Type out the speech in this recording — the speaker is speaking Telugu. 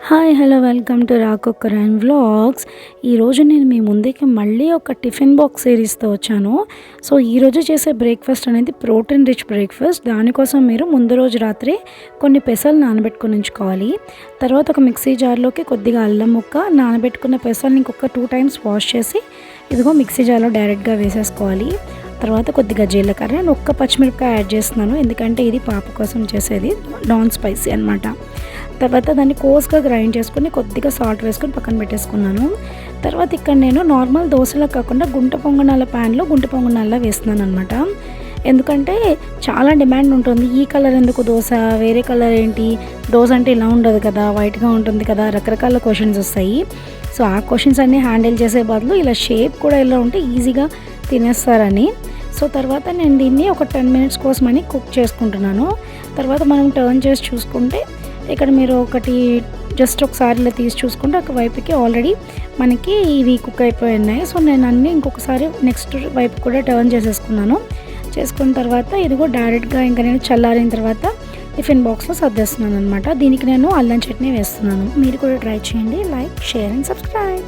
హాయ్ హలో వెల్కమ్ టు రాకొక్కర్ అండ్ వ్లాగ్స్. ఈరోజు నేను మీ ముందుకి మళ్ళీ ఒక టిఫిన్ బాక్స్ సిరీస్తో వచ్చాను. సో ఈరోజు చేసే బ్రేక్ఫాస్ట్ అనేది ప్రోటీన్ రిచ్ బ్రేక్ఫాస్ట్. దానికోసం మీరు ముందు రోజు రాత్రి కొన్ని పెసలు నానబెట్టుకొని ఉంచుకోవాలి. తర్వాత ఒక మిక్సీ జార్లోకి కొద్దిగా అల్లం ముక్క, నానబెట్టుకున్న పెసల్ని ఇంకొక 2 టైమ్స్ వాష్ చేసి ఇదిగో మిక్సీ జార్లో డైరెక్ట్గా వేసేసుకోవాలి. తర్వాత కొద్దిగా జీలకర్ర, నేను ఒక్క పచ్చిమిరపకాయ యాడ్ చేస్తున్నాను, ఎందుకంటే ఇది పాప కోసం చేసేది, నాన్ స్పైసీ అనమాట. తర్వాత దాన్ని కోర్స్గా గ్రైండ్ చేసుకొని కొద్దిగా సాల్ట్ వేసుకొని పక్కన పెట్టేసుకున్నాను. తర్వాత ఇక్కడ నేను నార్మల్ దోశలా కాకుండా గుంట పొంగనాల ప్యాన్లో గుంట పొంగనాల్లో వేస్తున్నాను అనమాట. ఎందుకంటే చాలా డిమాండ్ ఉంటుంది, ఈ కలర్ ఎందుకు దోశ, వేరే కలర్ ఏంటి, దోశ అంటే ఇలా ఉండదు కదా, వైట్గా ఉంటుంది కదా, రకరకాల క్వశ్చన్స్ వస్తాయి. సో ఆ క్వశ్చన్స్ అన్నీ హ్యాండిల్ చేసే బదులు ఇలా షేప్ కూడా ఇలా ఉంటే ఈజీగా తినేస్తారని. సో తర్వాత నేను దీన్ని ఒక 10 మినిట్స్ కోసమని కుక్ చేసుకుంటున్నాను. తర్వాత మనం టర్న్ చేసి చూసుకుంటే ఇక్కడ మీరు జస్ట్ ఒకసారి ఇలా తీసి చూసుకుంటే ఒక వైపుకి ఆల్రెడీ మనకి ఇవి కుక్ అయిపోయి ఉన్నాయి. సో నేను అన్నీ ఇంకొకసారి నెక్స్ట్ వైపు కూడా టర్న్ చేసుకున్న తర్వాత ఇదిగో డైరెక్ట్గా ఇంకా నేను చల్లారిన తర్వాత టిఫిన్ బాక్స్లో సర్దేస్తున్నాను అనమాట. దీనికి నేను అల్లం చట్నీ వేస్తున్నాను. మీరు కూడా ట్రై చేయండి. Like, share and subscribe.